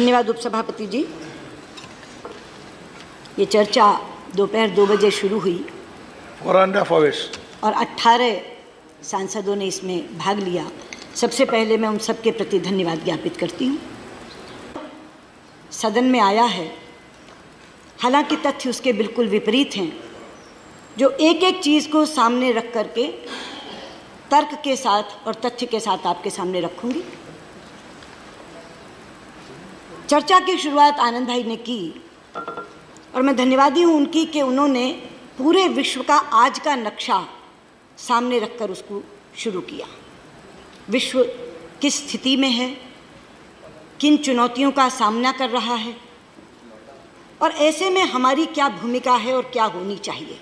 धन्यवाद उपसभापति जी। ये चर्चा दोपहर 2 बजे शुरू हुई और 18 सांसदों ने इसमें भाग लिया। सबसे पहले मैं उन सबके प्रति धन्यवाद ज्ञापित करती हूँ। सदन में आया है, हालांकि तथ्य उसके बिल्कुल विपरीत हैं, जो एक एक चीज़ को सामने रख करके तर्क के साथ और तथ्य के साथ आपके सामने रखूंगी। चर्चा की शुरुआत आनंद भाई ने की और मैं धन्यवादी हूँ उनकी कि उन्होंने पूरे विश्व का आज का नक्शा सामने रखकर उसको शुरू किया। विश्व किस स्थिति में है, किन चुनौतियों का सामना कर रहा है और ऐसे में हमारी क्या भूमिका है और क्या होनी चाहिए।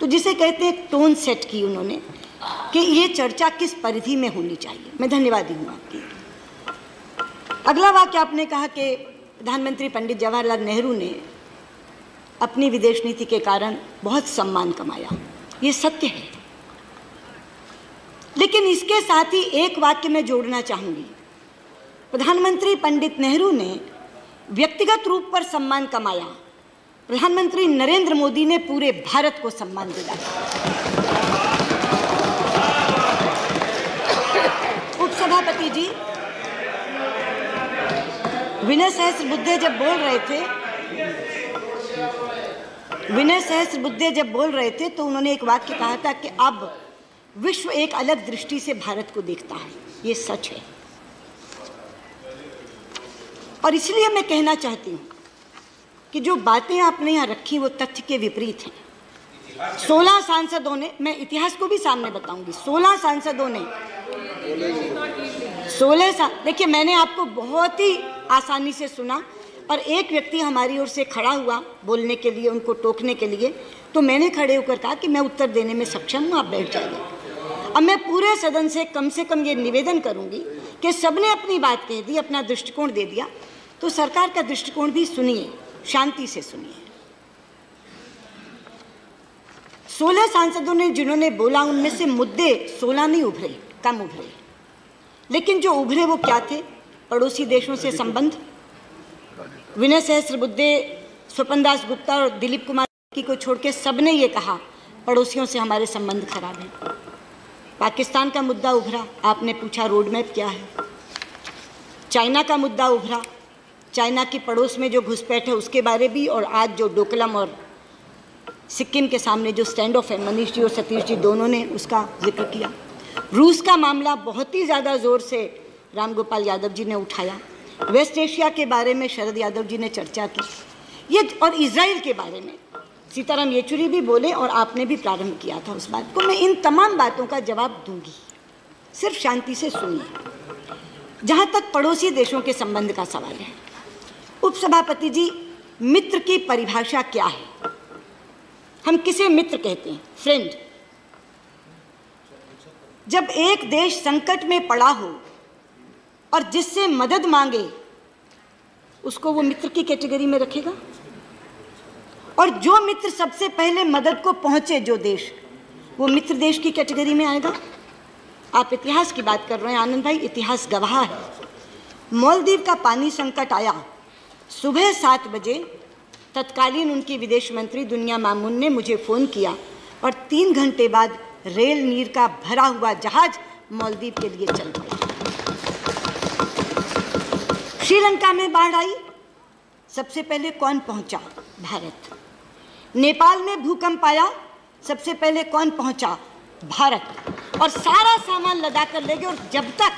तो जिसे कहते हैं टोन सेट की उन्होंने कि ये चर्चा किस परिधि में होनी चाहिए। मैं धन्यवादी हूँ आपकी। अगला वाक्य आपने कहा कि प्रधानमंत्री पंडित जवाहरलाल नेहरू ने अपनी विदेश नीति के कारण बहुत सम्मान कमाया। ये सत्य है, लेकिन इसके साथ ही एक वाक्य मैं जोड़ना चाहूँगी। प्रधानमंत्री पंडित नेहरू ने व्यक्तिगत रूप पर सम्मान कमाया, प्रधानमंत्री नरेंद्र मोदी ने पूरे भारत को सम्मान दिलाया। उपसभापति जी, विनय सहस्त्रबुद्धे जब बोल रहे थे तो उन्होंने एक वाक्य कहा था कि अब विश्व एक अलग दृष्टि से भारत को देखता है। ये सच है और इसलिए मैं कहना चाहती हूँ कि जो बातें आपने यहाँ रखी वो तथ्य के विपरीत हैं। 16 सांसदों ने, मैं इतिहास को भी सामने बताऊंगी, 16 सांसदों ने देखिए, मैंने आपको बहुत ही आसानी से सुना और एक व्यक्ति हमारी ओर से खड़ा हुआ बोलने के लिए, उनको टोकने के लिए, तो मैंने खड़े होकर कहा कि मैं उत्तर देने में सक्षम हूँ, आप बैठ जाइए। अब मैं पूरे सदन से कम ये निवेदन करूंगी कि सबने अपनी बात कह दी, अपना दृष्टिकोण दे दिया, तो सरकार का दृष्टिकोण भी सुनिए, शांति से सुनिए। 16 सांसदों ने जिन्होंने बोला, उनमें से मुद्दे 16 नहीं उभरे, कम उभरे, लेकिन जो उभरे वो क्या थे? पड़ोसी देशों से संबंध। विनय सहस्त्रबुद्धे, स्वपन दास गुप्ता और दिलीप कुमार को छोड़ के सबने ये कहा पड़ोसियों से हमारे संबंध खराब है। पाकिस्तान का मुद्दा उभरा, आपने पूछा रोड मैप क्या है। चाइना का मुद्दा उभरा, चाइना की पड़ोस में जो घुसपैठ है उसके बारे भी, और आज जो डोकलम और सिक्किम के सामने जो स्टैंड ऑफ है, मनीष जी और सतीश जी दोनों ने उसका जिक्र किया। रूस का मामला बहुत ही ज़्यादा ज़ोर से रामगोपाल यादव जी ने उठाया। वेस्ट एशिया के बारे में शरद यादव जी ने चर्चा की, ये, और इजराइल के बारे में सीताराम येचुरी भी बोले और आपने भी प्रारंभ किया था उस बात को। मैं इन तमाम बातों का जवाब दूंगी, सिर्फ शांति से सुनिए। जहाँ तक पड़ोसी देशों के संबंध का सवाल है, उपसभापति जी, मित्र की परिभाषा क्या है? हम किसे मित्र कहते हैं? फ्रेंड। जब एक देश संकट में पड़ा हो और जिससे मदद मांगे, उसको वो मित्र की कैटेगरी में रखेगा, और जो मित्र सबसे पहले मदद को पहुंचे, जो देश, वो मित्र देश की कैटेगरी में आएगा। आप इतिहास की बात कर रहे हैं आनंद भाई, इतिहास गवाह है। मालदीव का पानी संकट आया, सुबह 7 बजे तत्कालीन उनकी विदेश मंत्री दुनिया मामून ने मुझे फ़ोन किया और 3 घंटे बाद रेल नीर का भरा हुआ जहाज मालदीव के लिए चल पड़ा। श्रीलंका में बाढ़ आई, सबसे पहले कौन पहुंचा? भारत। नेपाल में भूकंप आया, सबसे पहले कौन पहुंचा? भारत। और सारा सामान लदा कर ले गए, और जब तक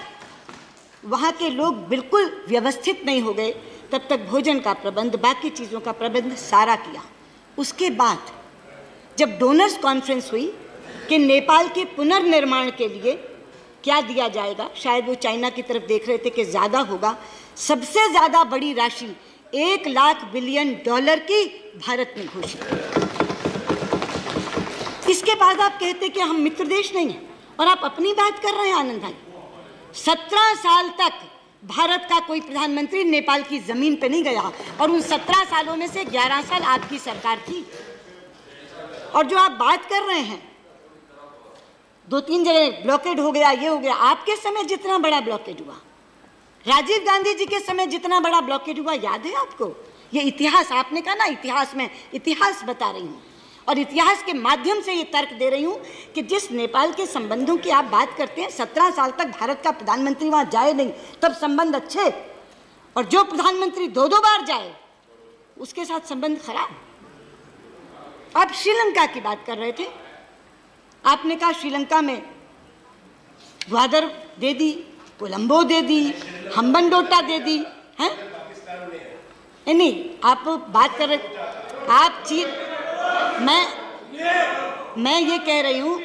वहाँ के लोग बिल्कुल व्यवस्थित नहीं हो गए तब तक भोजन का प्रबंध, बाकी चीज़ों का प्रबंध सारा किया। उसके बाद जब डोनर्स कॉन्फ्रेंस हुई कि नेपाल के पुनर्निर्माण के लिए क्या दिया जाएगा, शायद वो चाइना की तरफ देख रहे थे कि ज़्यादा होगा, सबसे ज़्यादा बड़ी राशि $1 लाख बिलियन की भारत ने घोषित की। इसके बाद आप कहते कि हम मित्र देश नहीं हैं, और आप अपनी बात कर रहे हैं आनंद भाई। 17 साल तक भारत का कोई प्रधानमंत्री नेपाल की जमीन पे नहीं गया, और उन 17 सालों में से 11 साल आपकी सरकार थी। और जो आप बात कर रहे हैं, 2-3 जगह ब्लॉकेड हो गया, ये हो गया, आपके समय जितना बड़ा ब्लॉकेड हुआ, राजीव गांधी जी के समय जितना बड़ा ब्लॉकेट हुआ याद है आपको? ये इतिहास, आपने कहा ना इतिहास में, इतिहास बता रही हूँ और इतिहास के माध्यम से ये तर्क दे रही हूँ कि जिस नेपाल के संबंधों की आप बात करते हैं, 17 साल तक भारत का प्रधानमंत्री वहाँ जाए नहीं, तब संबंध अच्छे, और जो प्रधानमंत्री 2-2 बार जाए उसके साथ संबंध खराब। आप श्रीलंका की बात कर रहे थे, आपने कहा श्रीलंका में ग्वादर दे दी, कोलंबो दे दी, हम्बनटोटा दे दी, हैं? नहीं, आप बात कर रहे, आप चीन, मैं ये कह रही हूँ,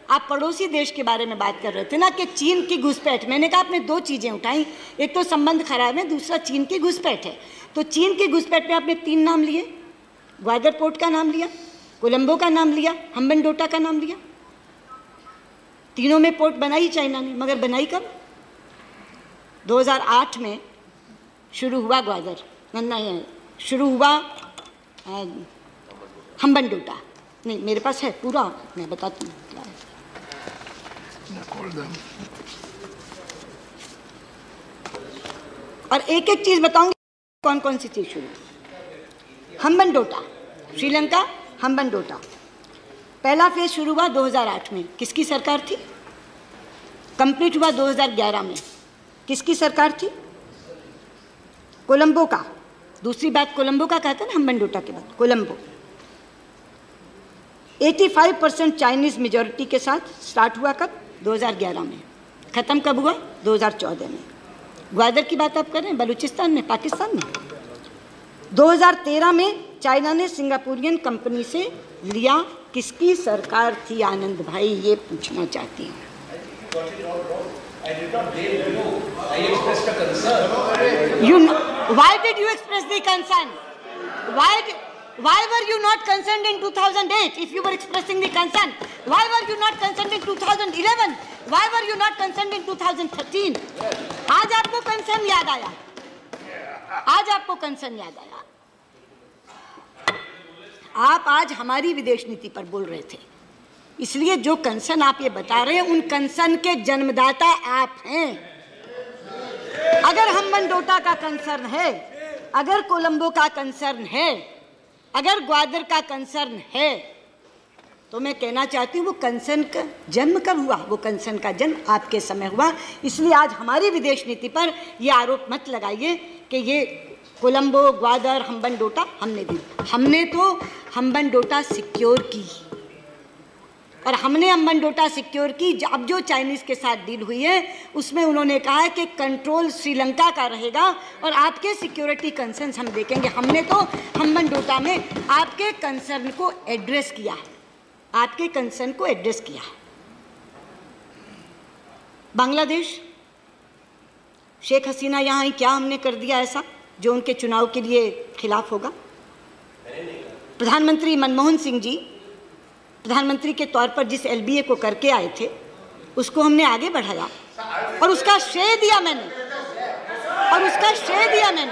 आप पड़ोसी देश के बारे में बात कर रहे थे ना कि चीन की घुसपैठ। मैंने कहा आपने 2 चीज़ें उठाई, एक तो संबंध खराब है, दूसरा चीन की घुसपैठ है। तो चीन की घुसपैठ में आपने 3 नाम लिए, ग्वादर पोर्ट का नाम लिया, कोलंबो का नाम लिया, हम्बनटोटा का नाम लिया। तीनों में पोर्ट बनाई चाइना ने, मगर बनाई कब? 2008 में शुरू हुआ ग्वादर, नहीं शुरू हुआ हम्बनटोटा। नहीं, मेरे पास है पूरा, मैं बताती हूँ क्या है। और एक एक चीज बताऊंगी कौन कौन सी चीज शुरू। हम्बनटोटा, श्रीलंका, हम्बनटोटा पहला फेज शुरू हुआ 2008 में, किसकी सरकार थी? कंप्लीट हुआ 2011 में, किसकी सरकार थी? कोलंबो का। दूसरी बात कोलंबो का कहता है ना, हम्बनटोटा के बाद कोलंबो। 85% चाइनीज मेजॉरिटी के साथ स्टार्ट हुआ कब? 2011 में। ख़त्म कब हुआ? 2014 में। ग्वादर की बात आप कर रहे हैं, बलूचिस्तान में, पाकिस्तान में। 2013 में चाइना ने सिंगापुरियन कंपनी से लिया, किसकी सरकार थी? आनंद भाई, ये पूछना चाहती हूँ। Why did you express the concern? Why were you not concerned in 2008 if you were expressing the concern? Why were you not concerned in 2011? Why were you not concerned in 2013? आज आपको कंसर्न याद आया, आज आपको concern याद आया। आप आज हमारी विदेश नीति पर बोल रहे थे, इसलिए जो कंसर्न आप ये बता रहे हैं, उन कंसर्न के जन्मदाता आप हैं। अगर हम्बनटोटा का कंसर्न है, अगर कोलंबो का कंसर्न है, अगर ग्वादर का कंसर्न है, तो मैं कहना चाहती हूँ वो कंसर्न का जन्म कब हुआ? वो कंसर्न का जन्म आपके समय हुआ। इसलिए आज हमारी विदेश नीति पर ये आरोप मत लगाइए कि ये कोलंबो, ग्वादर, हम्बनटोटा हमने दी। हमने तो हम्बनटोटा सिक्योर की, और हमने हम्बनटोटा सिक्योर की। अब जो चाइनीज़ के साथ डील हुई है उसमें उन्होंने कहा है कि कंट्रोल श्रीलंका का रहेगा और आपके सिक्योरिटी कंसर्न्स हम देखेंगे। हमने तो हम्बनटोटा में आपके कंसर्न को एड्रेस किया, आपके कंसर्न को एड्रेस किया। बांग्लादेश, शेख हसीना यहाँ आई, क्या हमने कर दिया ऐसा जो उनके चुनाव के लिए खिलाफ होगा? प्रधानमंत्री मनमोहन सिंह जी प्रधानमंत्री के तौर पर जिस LBA को करके आए थे उसको हमने आगे बढ़ाया और उसका श्रेय दिया मैंने, और उसका श्रेय दिया मैंने।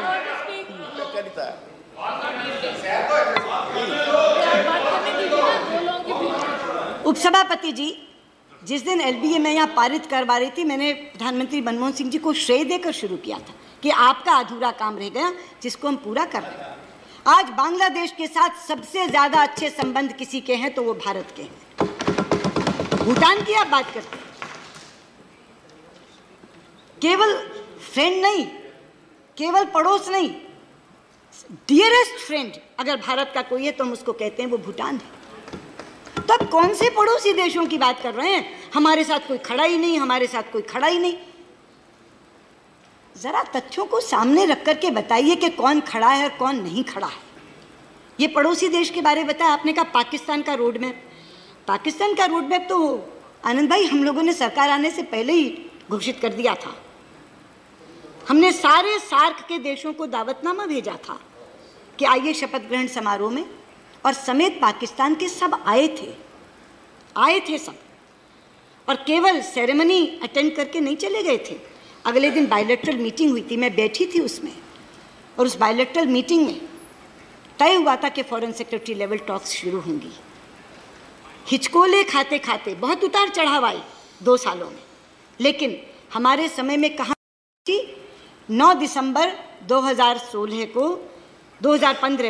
उपसभापति जी, जिस दिन LBA मैं यहाँ पारित करवा रही थी, मैंने प्रधानमंत्री मनमोहन सिंह जी को श्रेय देकर शुरू किया था कि आपका अधूरा काम रह गया जिसको हम पूरा कर रहे हैं। आज बांग्लादेश के साथ सबसे ज्यादा अच्छे संबंध किसी के हैं तो वो भारत के हैं। भूटान की आप बात करते हैं, केवल फ्रेंड नहीं, केवल पड़ोस नहीं, डियरेस्ट फ्रेंड अगर भारत का कोई है तो हम उसको कहते हैं वो भूटान है। तब कौन से पड़ोसी देशों की बात कर रहे हैं? हमारे साथ कोई खड़ा ही नहीं, हमारे साथ कोई खड़ा ही नहीं। जरा तथ्यों को सामने रख करके बताइए कि कौन खड़ा है और कौन नहीं खड़ा है। ये पड़ोसी देश के बारे में बताया आपने, कहा पाकिस्तान का रोड मैप। पाकिस्तान का रोड मैप तो आनंद भाई हम लोगों ने सरकार आने से पहले ही घोषित कर दिया था। हमने सारे सार्क के देशों को दावतनामा भेजा था कि आइए शपथ ग्रहण समारोह में, और समेत पाकिस्तान के सब आए थे सब, और केवल सेरेमनी अटेंड करके नहीं चले गए थे। अगले दिन बायलैटरल मीटिंग हुई थी, मैं बैठी थी उसमें, और उस बायलैटरल मीटिंग में तय हुआ था कि फॉरेन सेक्रेटरी लेवल टॉक्स शुरू होंगी। हिचकोले खाते खाते बहुत उतार चढ़ाव आए 2 सालों में, लेकिन हमारे समय में कहाँ थी 9 दिसंबर 2015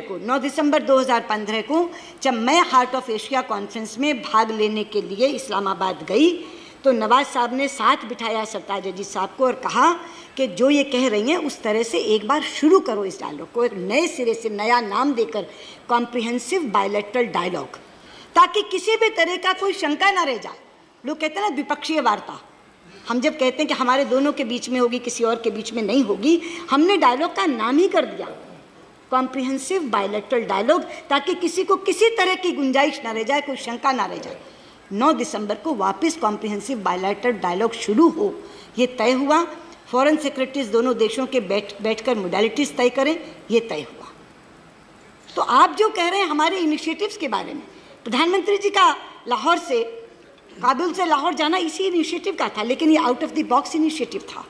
को 9 दिसंबर 2015 को जब मैं हार्ट ऑफ एशिया कॉन्फ्रेंस में भाग लेने के लिए इस्लामाबाद गई तो नवाज साहब ने साथ बिठाया सरताज अजीज साहब को और कहा कि जो ये कह रही हैं उस तरह से एक बार शुरू करो इस डायलॉग को, एक नए सिरे से नया नाम देकर कॉम्प्रिहेंसिव बायलैटरल डायलॉग, ताकि किसी भी तरह का कोई शंका ना रह जाए। लोग कहते हैं ना द्विपक्षीय वार्ता, हम जब कहते हैं कि हमारे दोनों के बीच में होगी, किसी और के बीच में नहीं होगी, हमने डायलॉग का नाम ही कर दिया कॉम्प्रिहेंसिव बायलैटरल डायलॉग, ताकि किसी को किसी तरह की गुंजाइश ना रह जाए, कोई शंका ना रह जाए। 9 दिसंबर को वापस कॉम्प्रिहेंसिव बायलैटरल डायलॉग शुरू हो, ये तय हुआ। फॉरेन सेक्रेटरीज दोनों देशों के बैठकर मोडालिटीज तय करें, ये तय हुआ। तो आप जो कह रहे हैं हमारे इनिशिएटिव्स के बारे में, प्रधानमंत्री जी का लाहौर से, काबुल से लाहौर जाना इसी इनिशिएटिव का था, लेकिन ये out of the box initiative था।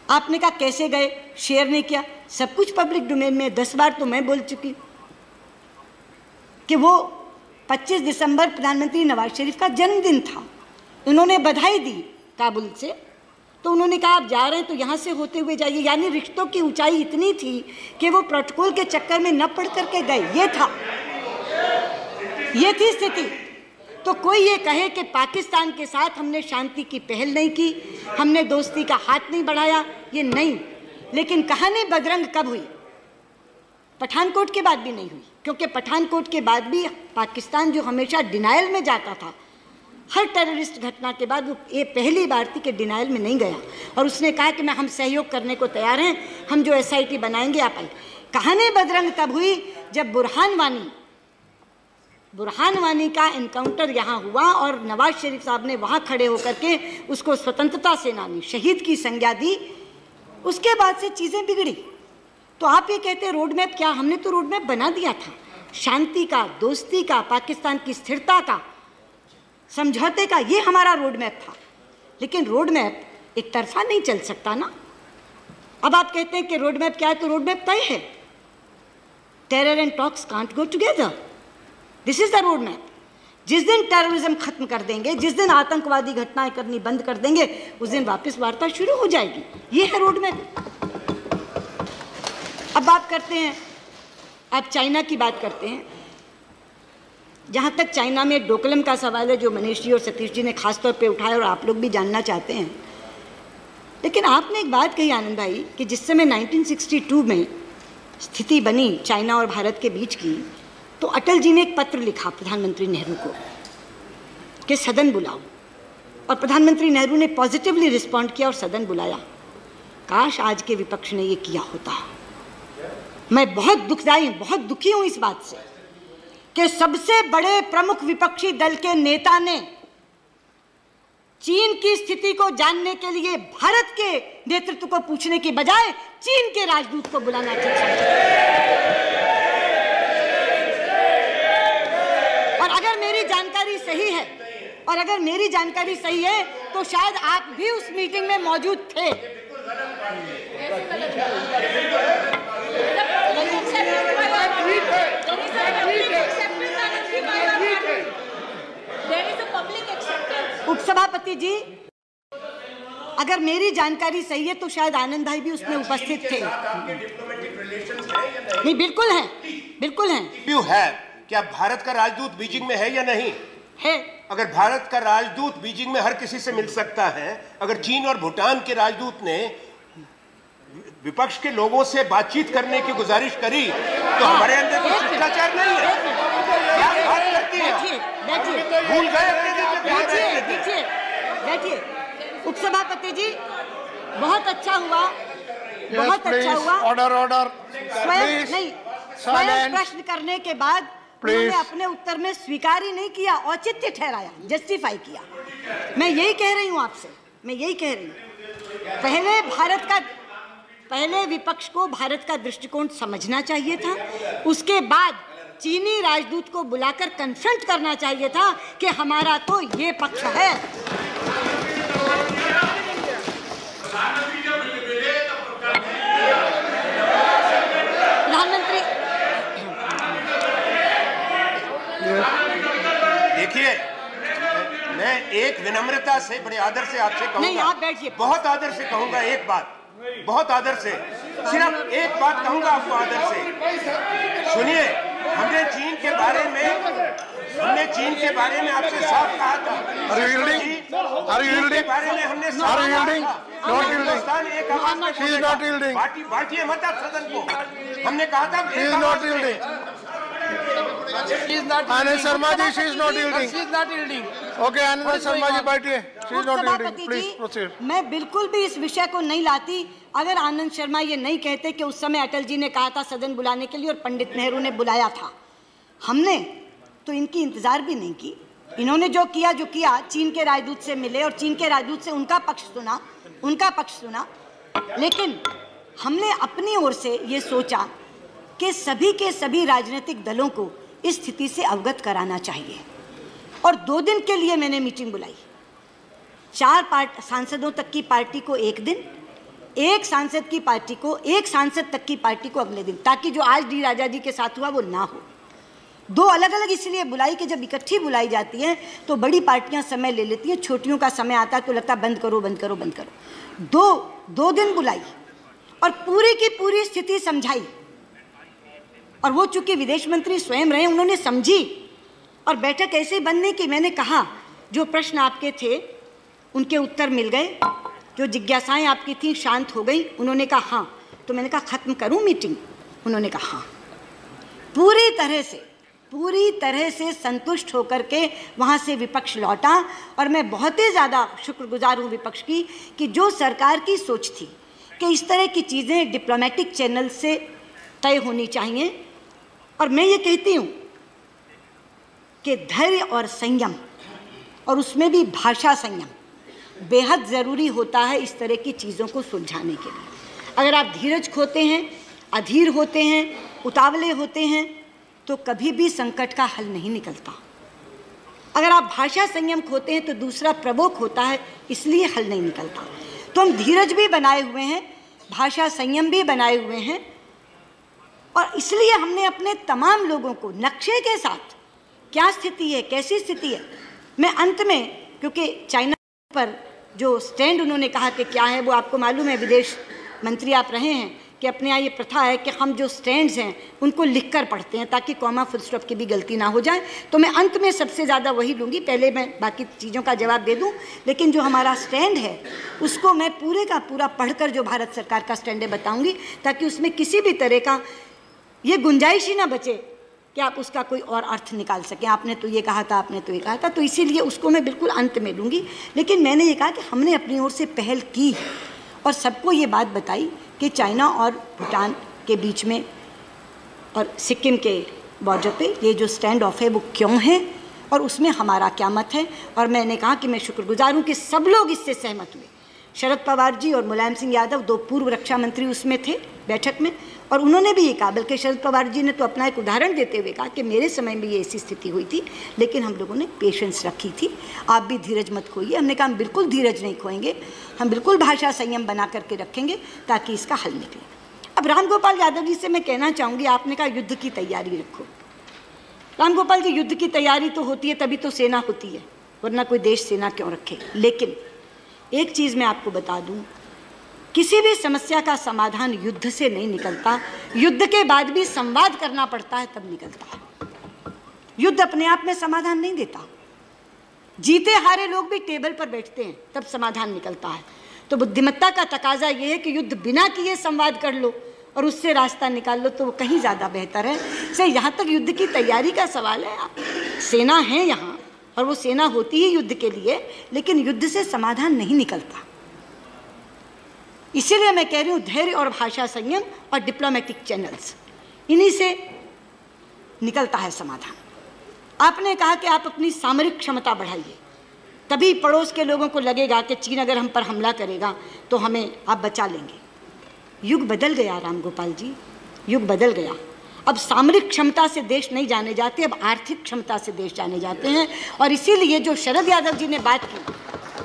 आपने कहा कैसे गए, शेयर नहीं किया, सब कुछ पब्लिक डोमेन में। 10 बार तो मैं बोल चुकी कि वो 25 दिसंबर प्रधानमंत्री नवाज शरीफ का जन्मदिन था, उन्होंने बधाई दी काबुल से, तो उन्होंने कहा आप जा रहे हैं तो यहाँ से होते हुए जाइए। यानी रिश्तों की ऊंचाई इतनी थी कि वो प्रोटोकॉल के चक्कर में न पढ़ करके गए, ये थी स्थिति। तो कोई ये कहे कि पाकिस्तान के साथ हमने शांति की पहल नहीं की, हमने दोस्ती का हाथ नहीं बढ़ाया, ये नहीं। लेकिन कहानी बदरंग कब हुई? पठानकोट के बाद भी नहीं हुई, क्योंकि पठानकोट के बाद भी पाकिस्तान जो हमेशा डिनायल में जाता था, हर टेररिस्ट घटना के बाद वो ये पहली बार थी कि डिनायल में नहीं गया और उसने कहा कि हम सहयोग करने को तैयार हैं, हम जो SIT बनाएंगे आप आइए। कहानी बदरंग तब हुई जब बुरहान वानी का एनकाउंटर यहाँ हुआ और नवाज शरीफ साहब ने वहाँ खड़े होकर के उसको स्वतंत्रता सेनानी शहीद की संज्ञा दी। उसके बाद से चीज़ें बिगड़ी। तो आप ये कहते हैं रोड मैप, क्या हमने तो रोड मैप बना दिया था, शांति का, दोस्ती का, पाकिस्तान की स्थिरता का, समझौते का, ये हमारा रोड मैप था। लेकिन रोड मैप एक तरफा नहीं चल सकता ना। अब आप कहते हैं कि रोड मैप क्या है, तो रोड मैप तय है। Terror and talks can't go together, this is the road map. जिस दिन टेररिज्म खत्म कर देंगे, जिस दिन आतंकवादी घटनाएं करनी बंद कर देंगे, उस दिन वापस वार्ता शुरू हो जाएगी। ये है रोड मैप। अब बात करते हैं, आप चाइना की बात करते हैं। जहाँ तक चाइना में डोकलम का सवाल है, जो मनीष जी और सतीश जी ने खास तौर पे उठाया और आप लोग भी जानना चाहते हैं, लेकिन आपने एक बात कही आनंद भाई कि जिस समय 1962 में स्थिति बनी चाइना और भारत के बीच की, तो अटल जी ने एक पत्र लिखा प्रधानमंत्री नेहरू को कि सदन बुलाओ, और प्रधानमंत्री नेहरू ने पॉजिटिवली रिस्पॉन्ड किया और सदन बुलाया। काश आज के विपक्ष ने ये किया होता। मैं बहुत दुखी हूं इस बात से कि सबसे बड़े प्रमुख विपक्षी दल के नेता ने चीन की स्थिति को जानने के लिए भारत के नेतृत्व को पूछने की बजाय चीन के राजदूत को बुलाना चाहिए। और अगर मेरी जानकारी सही है तो शायद आप भी उस मीटिंग में मौजूद थे। उपसभापति जी, अगर मेरी जानकारी सही है तो शायद आनंद भाई भी उसमें उपस्थित थे। नहीं, बिल्कुल है। क्यों है? क्या भारत का राजदूत बीजिंग में है या नहीं है? अगर भारत का राजदूत बीजिंग में हर किसी से मिल सकता है, अगर चीन और भूटान के राजदूत ने विपक्ष के लोगों से बातचीत करने की गुजारिश करी, तो हमारे अंदर कोई शिष्टाचार नहीं है। क्या बात करती हैं? भूल गए? बैठिए। उपसभापति जी, बहुत अच्छा हुआ। ऑर्डर। स्वयं प्रश्न करने के बाद उन्होंने अपने उत्तर में स्वीकार ही नहीं किया, औचित्य ठहराया, जस्टिफाई किया। मैं यही कह रही हूँ आपसे, पहले विपक्ष को भारत का दृष्टिकोण समझना चाहिए था, उसके बाद चीनी राजदूत को बुलाकर कन्फ्रंट करना चाहिए था कि हमारा तो ये पक्ष है। प्रधानमंत्री, देखिए, एक विनम्रता से, बड़े आदर से आपसे कहूंगा। नहीं, आप बैठिए। बहुत आदर से कहूंगा एक बात, बहुत आदर से, सिर्फ एक बात कहूंगा आपको आदर से। सुनिए, हमने चीन के बारे में आपसे साफ कहा था। चीन के बारे में हमने साफ कहा था। हिंदुस्तान एक आवाज में बोलेगा। बांटिए मत आप सदन को। हमने कहा था Anand Sharma ji, she is not yielding. Okay, Anand Sharma ji बैठिए। She is not yielding. Please proceed. मैं बिल्कुल भी इस विषय को नहीं लाती अगर आनंद शर्मा ये नहीं कहते कि उस समय अटल जी ने कहा था सदन बुलाने के लिए और पंडित नेहरू ने बुलाया था। हमने तो इनकी इंतजार भी नहीं की। इन्होंने जो किया चीन के राजदूत से मिले और चीन के राजदूत से उनका पक्ष सुना, लेकिन हमने अपनी ओर से ये सोचा कि सभी के सभी राजनीतिक दलों को इस स्थिति से अवगत कराना चाहिए। और 2 दिन के लिए मैंने मीटिंग बुलाई। 4 सांसदों तक की पार्टी को एक दिन, एक सांसद तक की पार्टी को अगले दिन, ताकि जो आज डी राजा जी के साथ हुआ वो ना हो। 2 अलग अलग इसलिए बुलाई कि जब इकट्ठी बुलाई जाती है तो बड़ी पार्टियां समय ले लेती हैं, छोटियों का समय आता है तो लगता है बंद करो। 2 दिन बुलाई और पूरी की पूरी स्थिति समझाई। और वो चूंकि विदेश मंत्री स्वयं रहे, उन्होंने समझी और बैठक ऐसे बंद नहीं की। मैंने कहा जो प्रश्न आपके थे उनके उत्तर मिल गए, जो जिज्ञासाएं आपकी थी शांत हो गई। उन्होंने कहा हाँ, तो मैंने कहा खत्म करूं मीटिंग? उन्होंने कहा हाँ। पूरी तरह से संतुष्ट होकर के वहाँ से विपक्ष लौटा। और मैं बहुत ही ज़्यादा शुक्रगुजार हूँ विपक्ष की कि जो सरकार की सोच थी कि इस तरह की चीज़ें डिप्लोमेटिक चैनल से तय होनी चाहिए। और मैं ये कहती हूँ कि धैर्य और संयम, और उसमें भी भाषा संयम बेहद ज़रूरी होता है इस तरह की चीज़ों को सुलझाने के लिए। अगर आप धीरज खोते हैं, अधीर होते हैं, उतावले होते हैं तो कभी भी संकट का हल नहीं निकलता। अगर आप भाषा संयम खोते हैं तो दूसरा प्रवोक होता है, इसलिए हल नहीं निकलता। तो हम धीरज भी बनाए हुए हैं, भाषा संयम भी बनाए हुए हैं। और इसलिए हमने अपने तमाम लोगों को नक्शे के साथ क्या स्थिति है, कैसी स्थिति है, मैं अंत में, क्योंकि चाइना पर जो स्टैंड उन्होंने कहा कि क्या है, वो आपको मालूम है, विदेश मंत्री आप रहे हैं, कि अपने यहाँ ये प्रथा है कि हम जो स्टैंड्स हैं उनको लिखकर पढ़ते हैं ताकि कॉमा फुल स्टॉप की भी गलती ना हो जाए। तो मैं अंत में सबसे ज़्यादा वही लूँगी, पहले मैं बाकी चीज़ों का जवाब दे दूँ, लेकिन जो हमारा स्टैंड है उसको मैं पूरे का पूरा पढ़कर जो भारत सरकार का स्टैंड है बताऊँगी, ताकि उसमें किसी भी तरह का ये गुंजाइश ही ना बचे कि आप उसका कोई और अर्थ निकाल सकें। आपने तो ये कहा था, आपने तो ये कहा था, तो इसीलिए उसको मैं बिल्कुल अंत में लूँगी। लेकिन मैंने ये कहा कि हमने अपनी ओर से पहल की और सबको ये बात बताई कि चाइना और भूटान के बीच में और सिक्किम के बॉर्डर पे ये जो स्टैंड ऑफ है वो क्यों है और उसमें हमारा क्या मत है। और मैंने कहा कि मैं शुक्रगुजार हूँ कि सब लोग इससे सहमत हुए। शरद पवार जी और मुलायम सिंह यादव 2 पूर्व रक्षा मंत्री उसमें थे बैठक में, और उन्होंने भी ये कहा, बल्कि शरद पवार जी ने तो अपना एक उदाहरण देते हुए कहा कि मेरे समय में ये ऐसी स्थिति हुई थी, लेकिन हम लोगों ने पेशेंस रखी थी, आप भी धीरज मत खोइए। हमने कहा हम बिल्कुल धीरज नहीं खोएंगे, हम बिल्कुल भाषा संयम बना करके रखेंगे ताकि इसका हल निकले। अब रामगोपाल यादव जी से मैं कहना चाहूँगी, आपने कहा युद्ध की तैयारी रखो। रामगोपाल जी, युद्ध की तैयारी तो होती है तभी तो सेना होती है, वरना कोई देश सेना क्यों रखे। लेकिन एक चीज़ मैं आपको बता दूं, किसी भी समस्या का समाधान युद्ध से नहीं निकलता, युद्ध के बाद भी संवाद करना पड़ता है तब निकलता है। युद्ध अपने आप में समाधान नहीं देता, जीते हारे लोग भी टेबल पर बैठते हैं तब समाधान निकलता है। तो बुद्धिमत्ता का तकाजा ये है कि युद्ध बिना किए संवाद कर लो और उससे रास्ता निकाल लो, तो वो कहीं ज़्यादा बेहतर है। से यहाँ तक युद्ध की तैयारी का सवाल है, सेना है यहाँ और वो सेना होती ही युद्ध के लिए, लेकिन युद्ध से समाधान नहीं निकलता। इसीलिए मैं कह रही हूँ धैर्य और भाषा संयम और डिप्लोमेटिक चैनल्स, इन्हीं से निकलता है समाधान। आपने कहा कि आप अपनी सामरिक क्षमता बढ़ाइए, तभी पड़ोस के लोगों को लगेगा कि चीन अगर हम पर हमला करेगा तो हमें आप बचा लेंगे। युग बदल गया रामगोपाल जी, युग बदल गया। अब सामरिक क्षमता से देश नहीं जाने जाते, अब आर्थिक क्षमता से देश जाने जाते हैं। और इसीलिए जो शरद यादव जी ने बात की,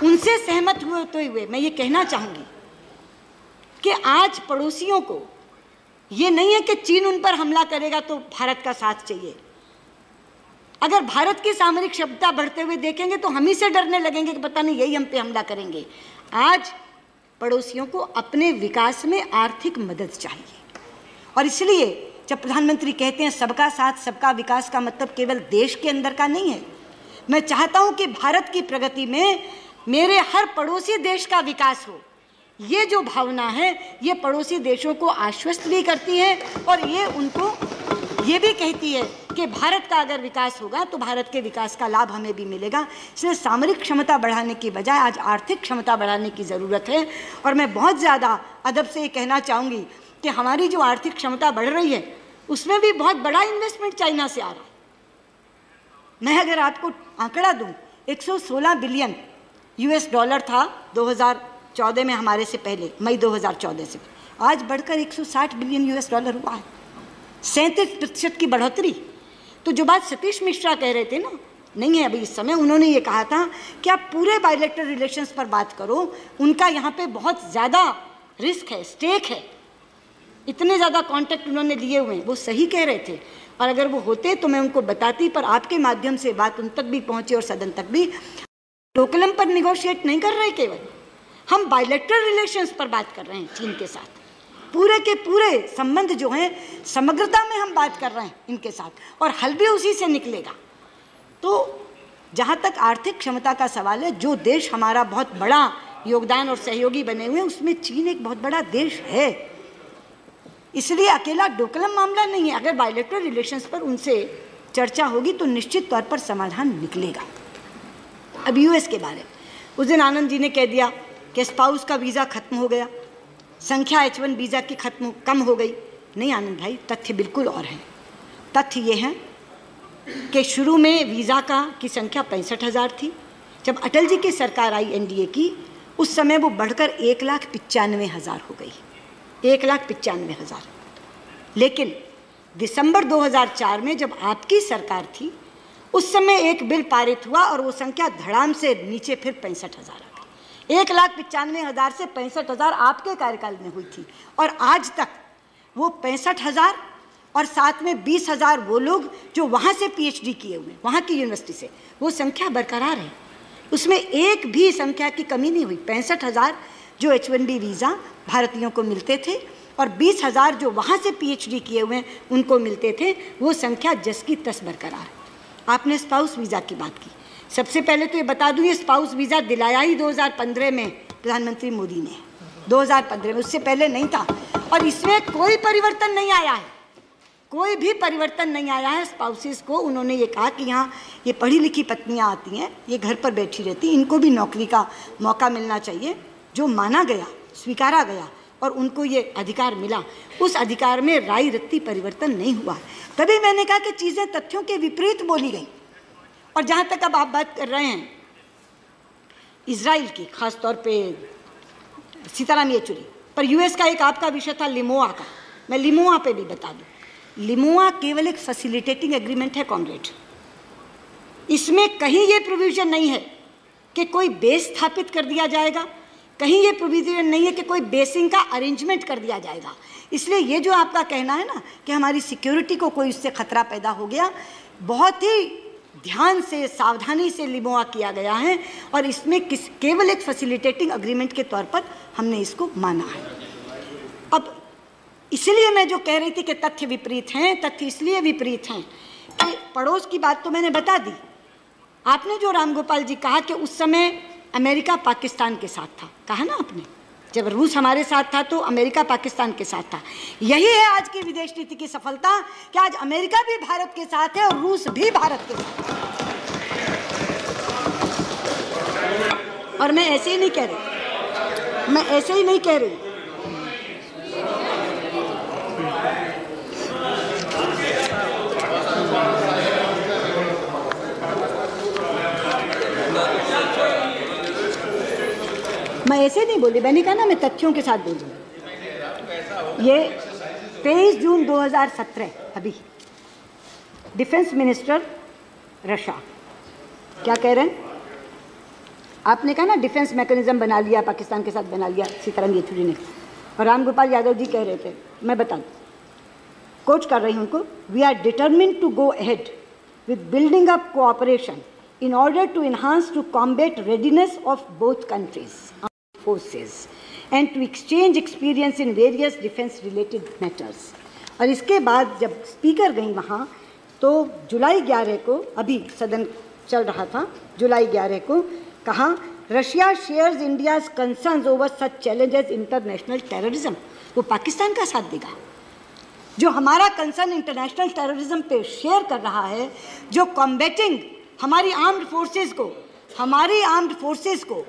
उनसे सहमत हुए मैं ये कहना चाहूँगी कि आज पड़ोसियों को ये नहीं है कि चीन उन पर हमला करेगा तो भारत का साथ चाहिए। अगर भारत की सामरिक क्षमता बढ़ते हुए देखेंगे तो हम ही से डरने लगेंगे कि पता नहीं यही हम पे हमला करेंगे। आज पड़ोसियों को अपने विकास में आर्थिक मदद चाहिए, और इसलिए जब प्रधानमंत्री कहते हैं सबका साथ सबका विकास, का मतलब केवल देश के अंदर का नहीं है। मैं चाहता हूं कि भारत की प्रगति में मेरे हर पड़ोसी देश का विकास हो। ये जो भावना है ये पड़ोसी देशों को आश्वस्त भी करती है और ये उनको ये भी कहती है कि भारत का अगर विकास होगा तो भारत के विकास का लाभ हमें भी मिलेगा। इसलिए सामरिक क्षमता बढ़ाने की बजाय आज आर्थिक क्षमता बढ़ाने की ज़रूरत है। और मैं बहुत ज़्यादा अदब से ये कहना चाहूँगी कि हमारी जो आर्थिक क्षमता बढ़ रही है उसमें भी बहुत बड़ा इन्वेस्टमेंट चाइना से आ रहा है। मैं अगर आपको आंकड़ा दूँ, 116 बिलियन US डॉलर था 2014 में, हमारे से पहले मई 2014 से, आज बढ़कर 160 बिलियन US डॉलर हुआ है, 37% की बढ़ोतरी। तो जो बात सतीश मिश्रा कह रहे थे ना, नहीं है अभी इस समय, उन्होंने ये कहा था कि आप पूरे बायलैटरल रिलेशंस पर बात करो, उनका यहाँ पे बहुत ज़्यादा रिस्क है, स्टेक है, इतने ज़्यादा कॉन्टैक्ट उन्होंने लिए हुए हैं, वो सही कह रहे थे। और अगर वो होते तो मैं उनको बताती, पर आपके माध्यम से बात उन तक भी पहुँचे और सदन तक भी। डोकलम पर निगोशिएट नहीं कर रहे, केवल हम बायलैटरल रिलेशंस पर बात कर रहे हैं चीन के साथ। पूरे के पूरे संबंध जो हैं समग्रता में हम बात कर रहे हैं इनके साथ, और हल भी उसी से निकलेगा। तो जहाँ तक आर्थिक क्षमता का सवाल है, जो देश हमारा बहुत बड़ा योगदान और सहयोगी बने हुए हैं उसमें चीन एक बहुत बड़ा देश है। इसलिए अकेला डोकलम मामला नहीं है, अगर बायलैटरल रिलेशंस पर उनसे चर्चा होगी तो निश्चित तौर पर समाधान निकलेगा। अब US के बारे में उस दिन आनंद जी ने कह दिया कि स्पाउस का वीज़ा खत्म हो गया, संख्या H1 वीज़ा की कम हो गई। नहीं आनंद भाई, तथ्य बिल्कुल और है। तथ्य ये है कि शुरू में वीज़ा की संख्या 65,000 थी। जब अटल जी की सरकार आई NDA की, उस समय वो बढ़कर 1,95,000 हो गई, 1,95,000। लेकिन दिसंबर 2004 में जब आपकी सरकार थी, उस समय एक बिल पारित हुआ और वो संख्या धड़ाम से नीचे फिर 65,000 आ गई। 1,95,000 से 65,000 आपके कार्यकाल में हुई थी, और आज तक वो 65,000 और साथ में 20,000 वो लोग जो वहाँ से PhD किए हुए हैं, वहाँ की यूनिवर्सिटी से, वो संख्या बरकरार है। उसमें एक भी संख्या की कमी नहीं हुई। 65,000 जो H1B वीज़ा भारतीयों को मिलते थे और 20,000 जो वहाँ से PhD किए हुए हैं उनको मिलते थे, वो संख्या जस की तस बरकरार है। आपने स्पाउस वीज़ा की बात की। सबसे पहले तो ये बता दूँ, ये स्पाउस वीज़ा दिलाया ही 2015 में प्रधानमंत्री मोदी ने, 2015 में, उससे पहले नहीं था। और इसमें कोई परिवर्तन नहीं आया है, कोई भी परिवर्तन नहीं आया है। स्पाउसेस को उन्होंने ये कहा कि यहाँ ये पढ़ी लिखी पत्नियाँ आती हैं, ये घर पर बैठी रहती, इनको भी नौकरी का मौका मिलना चाहिए। जो माना गया, स्वीकारा गया और उनको ये अधिकार मिला, उस अधिकार में राई रत्ती परिवर्तन नहीं हुआ। तभी मैंने कहा कि चीज़ें तथ्यों के विपरीत बोली गई। और जहाँ तक अब आप बात कर रहे हैं इजराइल की, ख़ास तौर पे सीताराम येचुरी, पर US का एक आपका विषय था लिमोआ का, मैं लिमोआ पे भी बता दूँ। लिमोआ केवल एक फैसिलिटेटिंग एग्रीमेंट है कॉमरेड। इसमें कहीं ये प्रोविज़न नहीं है कि कोई बेस स्थापित कर दिया जाएगा, कहीं ये प्रोविज़न नहीं है कि कोई बेसिंग का अरेंजमेंट कर दिया जाएगा। इसलिए ये जो आपका कहना है ना कि हमारी सिक्योरिटी को कोई उससे खतरा पैदा हो गया, बहुत ही ध्यान से, सावधानी से लिमोआ किया गया है, और इसमें केवल एक फैसिलिटेटिंग एग्रीमेंट के तौर पर हमने इसको माना है। अब इसलिए मैं जो कह रही थी कि तथ्य विपरीत हैं, तथ्य इसलिए विपरीत हैं कि पड़ोस की बात तो मैंने बता दी। आपने जो रामगोपाल जी कहा कि उस समय अमेरिका पाकिस्तान के साथ था, कहा ना आपने, जब रूस हमारे साथ था तो अमेरिका पाकिस्तान के साथ था। यही है आज की विदेश नीति की सफलता कि आज अमेरिका भी भारत के साथ है और रूस भी भारत के साथ है। और मैं ऐसे ही नहीं कह रही, मैं ऐसे ही नहीं कह रही। मैं ऐसे नहीं बोली, मैंने कहा ना मैं तथ्यों के साथ बोलूँगी। ये 23 जून 2017 अभी डिफेंस मिनिस्टर रशिया क्या कह रहे हैं, आपने कहा ना डिफेंस मैकेनिज्म बना लिया, पाकिस्तान के साथ बना लिया सीताराम येचुरी ने, और रामगोपाल यादव जी कह रहे थे, मैं बता दूँ, कोच कर रही हूँ उनको, we are determined to go ahead with building up cooperation in order to enhance to combat readiness of both countries' armed forces and to exchange experience in various defense related matters. और इसके बाद जब speaker गई वहाँ तो जुलाई 11 को, अभी सदन चल रहा था, जुलाई 11 को कहा Russia shares India's concerns over such challenges international terrorism. वो पाकिस्तान का साथ देगा जो हमारा कंसर्न इंटरनेशनल टेररिज्म पे शेयर कर रहा है, जो कॉम्बैटिंग हमारी आर्म्ड फोर्सेस को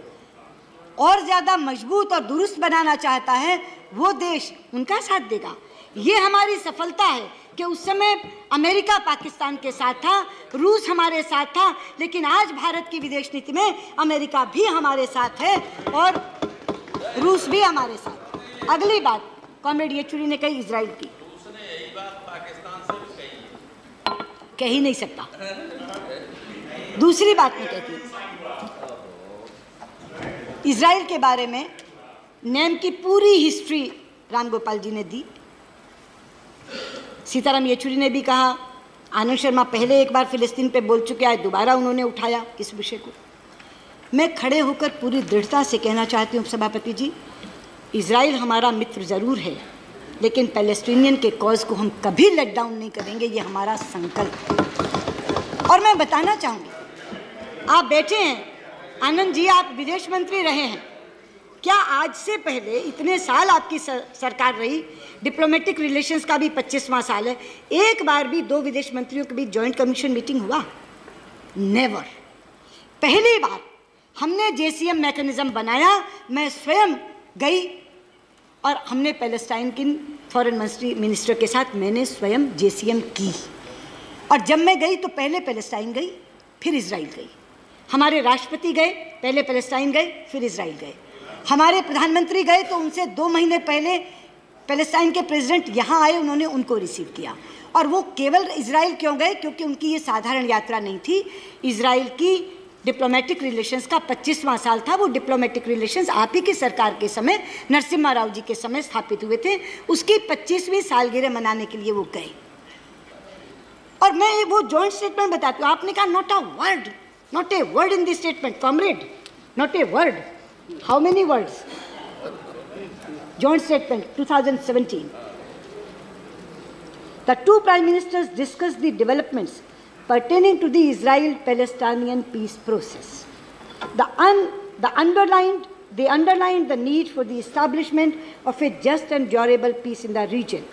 और ज़्यादा मजबूत और दुरुस्त बनाना चाहता है, वो देश उनका साथ देगा। ये हमारी सफलता है कि उस समय अमेरिका पाकिस्तान के साथ था, रूस हमारे साथ था, लेकिन आज भारत की विदेश नीति में अमेरिका भी हमारे साथ है और रूस भी हमारे साथ। अगली बात कॉमरेड येचुरी ने कही इजराइल की, कह ही नहीं सकता। दूसरी बात मैं कहती हूँ, इजराइल के बारे में नेम की पूरी हिस्ट्री राम गोपाल जी ने दी, सीताराम येचुरी ने भी कहा, आनंद शर्मा पहले एक बार फिलिस्तीन पे बोल चुके हैं, दोबारा उन्होंने उठाया इस विषय को। मैं खड़े होकर पूरी दृढ़ता से कहना चाहती हूँ सभापति जी, इजराइल हमारा मित्र ज़रूर है, लेकिन पैलेस्टीनियन के कॉज को हम कभी लेट डाउन नहीं करेंगे, ये हमारा संकल्प है। और मैं बताना चाहूँगी, आप बैठे हैं, आनंद जी आप विदेश मंत्री रहे हैं, क्या आज से पहले इतने साल आपकी सरकार रही, डिप्लोमेटिक रिलेशंस का भी 25वां साल है, एक बार भी दो विदेश मंत्रियों के बीच जॉइंट कमीशन मीटिंग हुआ? नेवर। पहली बार हमने जेसीएम मैकेनिज्म बनाया, मैं स्वयं गई और हमने पैलेस्टाइन की फॉरेन मिनिस्टर के साथ मैंने स्वयं जेसीएम की। और जब मैं गई तो पहले पैलेस्टाइन गई, फिर इजराइल गई। हमारे राष्ट्रपति गए, पहले पैलेस्टाइन गए, फिर इजराइल गए। हमारे प्रधानमंत्री गए तो उनसे 2 महीने पहले पैलेस्टाइन के प्रेसिडेंट यहाँ आए, उन्होंने उनको रिसीव किया। और वो केवल इजराइल क्यों गए? क्योंकि उनकी ये साधारण यात्रा नहीं थी। इजराइल की डिप्लोमेटिक रिलेशंस का 25वां साल था। वो डिप्लोमेटिक रिलेशंस आप ही की सरकार के समय, नरसिम्हा राव जी के समय स्थापित हुए थे। उसकी 25वीं सालगिरह मनाने के लिए वो गए। और मैं वो जॉइंट स्टेटमेंट बताती हूँ। आपने कहा not a word in this statement, comrade, not a word. How many words? Joint statement 2017. The two prime ministers discussed the developments pertaining to the Israel-Palestinian peace process. They underlined the need for the establishment of a just and durable peace in the region.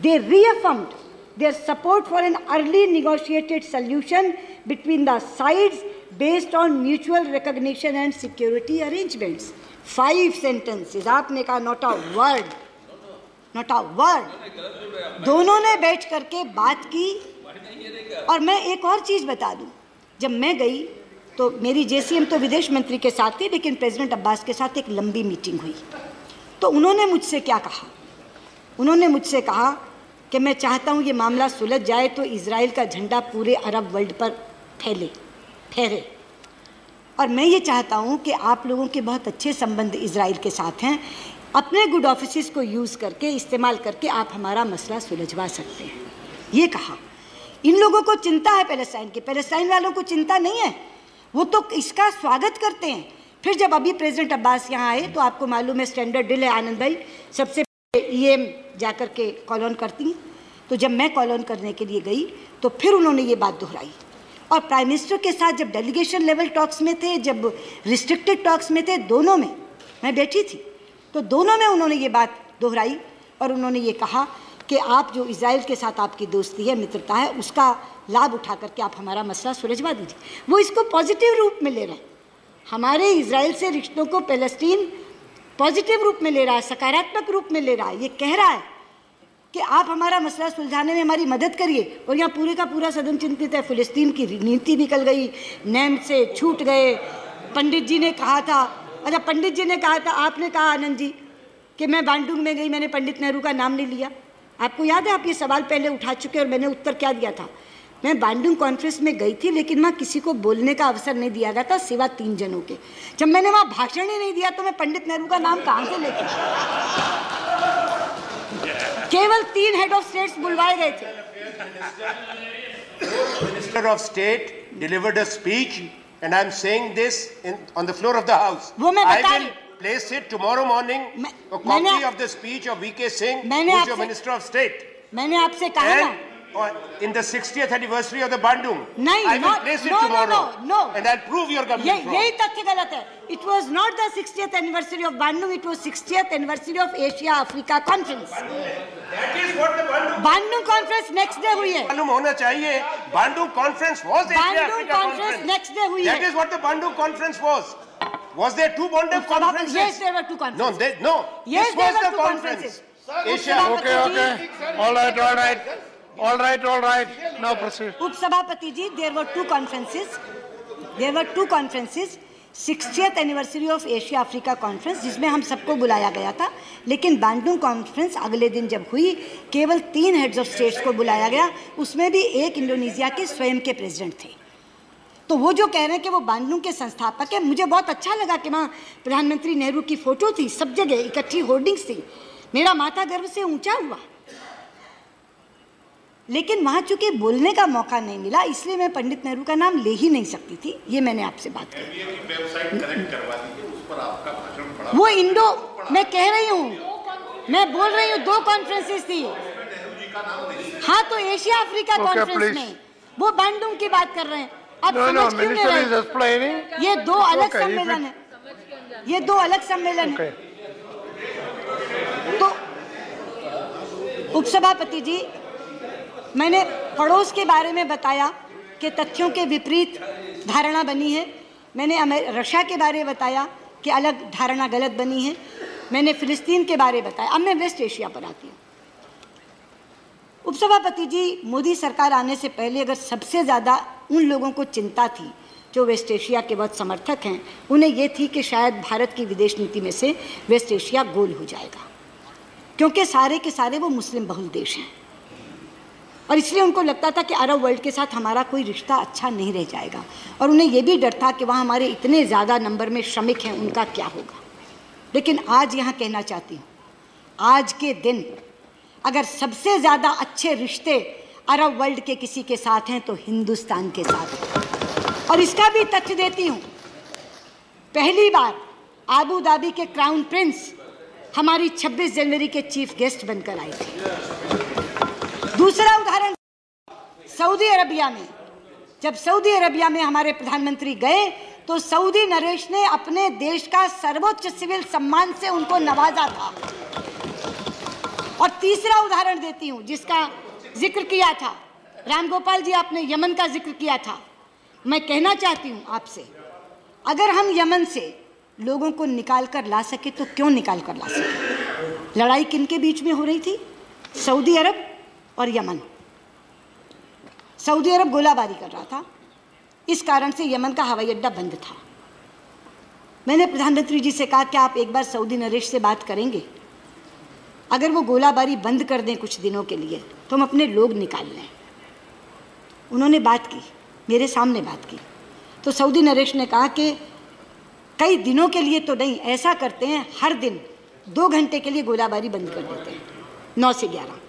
They reaffirmed their support for an early negotiated solution between the sides based on mutual recognition and security arrangements. 5 sentences. आपने कहा not a word, not a word. दोनों ने बैठ करके बात की। और मैं एक और चीज़ बता दूं, जब मैं गई तो मेरी जेसीएम तो विदेश मंत्री के साथ थी, लेकिन प्रेसिडेंट अब्बास के साथ एक लंबी मीटिंग हुई। तो उन्होंने मुझसे क्या कहा? उन्होंने मुझसे कहा कि मैं चाहता हूँ ये मामला सुलझ जाए तो इजराइल का झंडा पूरे अरब वर्ल्ड पर फहरे। और मैं ये चाहता हूँ कि आप लोगों के बहुत अच्छे संबंध इजराइल के साथ हैं, अपने गुड ऑफिसेस को यूज़ करके, इस्तेमाल करके आप हमारा मसला सुलझवा सकते हैं, ये कहा। इन लोगों को चिंता है पैलेस्टाइन की, पैलेस्टाइन वालों को चिंता नहीं है, वो तो इसका स्वागत करते हैं। फिर जब अभी प्रेसिडेंट अब्बास यहाँ आए तो आपको मालूम है स्टैंडर्ड डील है, आनंद भाई, सबसे पहले जा कर के कॉल ऑन करती हैं। तो जब मैं कॉल ऑन करने के लिए गई तो फिर उन्होंने ये बात दोहराई। और प्राइम मिनिस्टर के साथ जब डेलीगेशन लेवल टॉक्स में थे, जब रिस्ट्रिक्टेड टॉक्स में थे, दोनों में मैं बैठी थी, तो दोनों में उन्होंने ये बात दोहराई और उन्होंने ये कहा कि आप जो इजराइल के साथ आपकी दोस्ती है, मित्रता है, उसका लाभ उठा करके आप हमारा मसला सुलझवा दीजिए। वो इसको पॉजिटिव रूप में ले रहे हैं। हमारे इजराइल से रिश्तों को पैलेस्टीन पॉजिटिव रूप में ले रहा है, सकारात्मक रूप में ले रहा है। ये कह रहा है कि आप हमारा मसला सुलझाने में हमारी मदद करिए। और यहाँ पूरे का पूरा सदन चिंतित है। फिलिस्तीन की नीति निकल गई, नेम से छूट गए। पंडित जी ने कहा था, अच्छा पंडित जी ने कहा था, आपने कहा आनंद जी कि मैं बांडुंग में गई, मैंने पंडित नेहरू का नाम नहीं लिया। आपको याद है, आप ये सवाल पहले उठा चुके और मैंने उत्तर क्या दिया था? मैं बांडुंग कॉन्फ्रेंस में गई थी, लेकिन वहाँ किसी को बोलने का अवसर नहीं दिया गया था सिवा 3 जनों के। जब मैंने वहाँ भाषण ही नहीं दिया तो मैं पंडित नेहरू का नाम कहाँ से लेती? केवल 3 हेड ऑफ स्टेट्स बुलवाए गए थे। Minister of State delivered a speech, and I'm saying this on the floor of the House. I will place it tomorrow morning, a copy of the speech of V.K. Singh, who is your Minister of State. मैंने आपसे कहा ना, in the 60th anniversary of the Bandung, I will place it tomorrow, and I'll prove your government wrong. यही तथ्य गलत है. It was not the 60th anniversary of Bandung, it was 60th anniversary of Asia Africa Conference. That is what the Bandung Conference next day हुई है. मालूम होना चाहिए. Bandung Conference was Asia Africa Conference. Next day हुई है. That is what the Bandung Conference was. Was there two Bandung conferences? Yes, there were two conferences. No. Yes, this was there were the two conference. Asia. Okay. All right. Now proceed. उपसभापति जी, there were two conferences. 60th anniversary of Asia Africa Conference, जिसमें हम सबको बुलाया गया था, लेकिन Bandung conference अगले दिन जब हुई, केवल 3 हेड्स ऑफ स्टेट्स को बुलाया गया, उसमें भी एक इंडोनेशिया के स्वयं के प्रेसिडेंट थे. तो वो जो कह रहे हैं कि वो बांडुंग के संस्थापक है, मुझे बहुत अच्छा लगा कि वहाँ प्रधानमंत्री नेहरू की फोटो थी, सब जगह इकट्ठी होर्डिंग्स थी, मेरा माथा गर्व से ऊंचा हुआ. लेकिन वहाँ चूंकि बोलने का मौका नहीं मिला, इसलिए मैं पंडित नेहरू का नाम ले ही नहीं सकती थी. ये मैंने आपसे बात की. वो इंडो, मैं कह रही हूँ, मैं बोल रही हूँ 2 कॉन्फ्रेंसेस थी. हाँ, तो एशिया अफ्रीका कॉन्फ्रेंस में वो बांडुंग की बात कर रहे हैं. अब समझ क्यों नहीं रहे? ये 2 अलग सम्मेलन है. ये 2 अलग सम्मेलन है. तो उपसभापति जी, मैंने पड़ोस के बारे में बताया कि तथ्यों के विपरीत धारणा बनी है. मैंने रशिया के बारे में बताया कि अलग धारणा गलत बनी है. मैंने फिलिस्तीन के बारे में बताया. अब मैं वेस्ट एशिया पर आती हूँ. उपसभापति जी, मोदी सरकार आने से पहले अगर सबसे ज़्यादा उन लोगों को चिंता थी जो वेस्ट एशिया के बहुत समर्थक हैं, उन्हें ये थी कि शायद भारत की विदेश नीति में से वेस्ट एशिया गोल हो जाएगा, क्योंकि सारे के सारे वो मुस्लिम बहुल देश हैं, और इसलिए उनको लगता था कि अरब वर्ल्ड के साथ हमारा कोई रिश्ता अच्छा नहीं रह जाएगा. और उन्हें ये भी डर था कि वहाँ हमारे इतने ज़्यादा नंबर में श्रमिक हैं, उनका क्या होगा. लेकिन आज यहाँ कहना चाहती हूँ, आज के दिन अगर सबसे ज़्यादा अच्छे रिश्ते अरब वर्ल्ड के किसी के साथ हैं तो हिंदुस्तान के साथ हैं. और इसका भी तथ्य देती हूँ, पहली बार आबू धाबी के क्राउन प्रिंस हमारी 26 जनवरी के चीफ गेस्ट बनकर आए थे. दूसरा उदाहरण, सऊदी अरबिया में, जब सऊदी अरबिया में हमारे प्रधानमंत्री गए तो सऊदी नरेश ने अपने देश का सर्वोच्च सिविल सम्मान से उनको नवाजा था. और तीसरा उदाहरण देती हूँ जिसका जिक्र किया था, रामगोपाल जी आपने यमन का जिक्र किया था. मैं कहना चाहती हूँ आपसे, अगर हम यमन से लोगों को निकाल कर ला सके तो क्यों निकाल कर ला सके. लड़ाई किन के बीच में हो रही थी? सऊदी अरब और यमन. सऊदी अरब गोलाबारी कर रहा था, इस कारण से यमन का हवाई अड्डा बंद था. मैंने प्रधानमंत्री जी से कहा कि आप एक बार सऊदी नरेश से बात करेंगे, अगर वो गोलाबारी बंद कर दें कुछ दिनों के लिए तो हम अपने लोग निकाल लें. उन्होंने बात की, मेरे सामने बात की. तो सऊदी नरेश ने कहा कि कई दिनों के लिए तो नहीं, ऐसा करते हैं हर दिन 2 घंटे के लिए गोलाबारी बंद कर देते हैं, 9 से 11.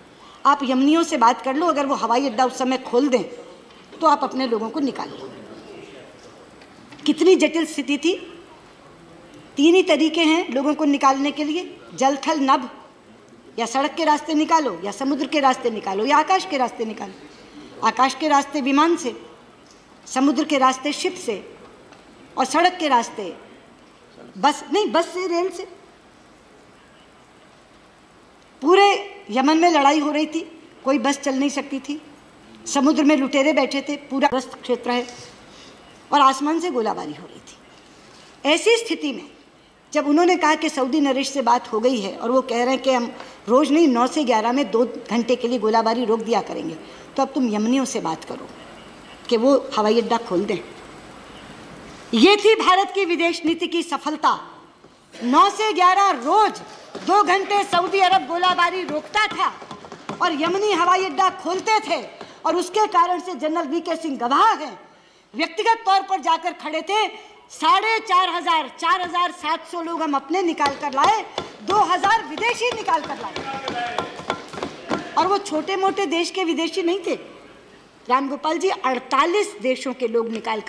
आप यमनियों से बात कर लो, अगर वो हवाई अड्डा उस समय खोल दें तो आप अपने लोगों को निकाल लो. कितनी जटिल स्थिति थी. 3 ही तरीके हैं लोगों को निकालने के लिए, जल थल नभ. या सड़क के रास्ते निकालो, या समुद्र के रास्ते निकालो, या आकाश के रास्ते निकालो. आकाश के रास्ते विमान से, समुद्र के रास्ते शिप से, और सड़क के रास्ते बस से, रेल से. पूरे यमन में लड़ाई हो रही थी, कोई बस चल नहीं सकती थी, समुद्र में लुटेरे बैठे थे, पूरा ग्रस्त क्षेत्र है, और आसमान से गोलाबारी हो रही थी. ऐसी स्थिति में जब उन्होंने कहा कि सऊदी नरेश से बात हो गई है और वो कह रहे हैं कि हम रोज़ नहीं 9 से 11 में 2 घंटे के लिए गोलाबारी रोक दिया करेंगे, तो अब तुम यमनियों से बात करो कि वो हवाई अड्डा खोल दें. ये थी भारत की विदेश नीति की सफलता. 9 से 11 रोज 2 घंटे सऊदी अरब गोलाबारी रोकता था और यमनी हवाई अड्डा खोलते थे, और उसके कारण से जनरल वीके सिंह गवाह हैं, व्यक्तिगत तौर पर जाकर खड़े थे. 4,700 लोग हम अपने निकाल कर लाए, 2,000 विदेशी निकाल कर लाए. और वो छोटे मोटे देश के विदेशी नहीं थे, रामगोपाल जी 48 देशों के लोग निकाल कर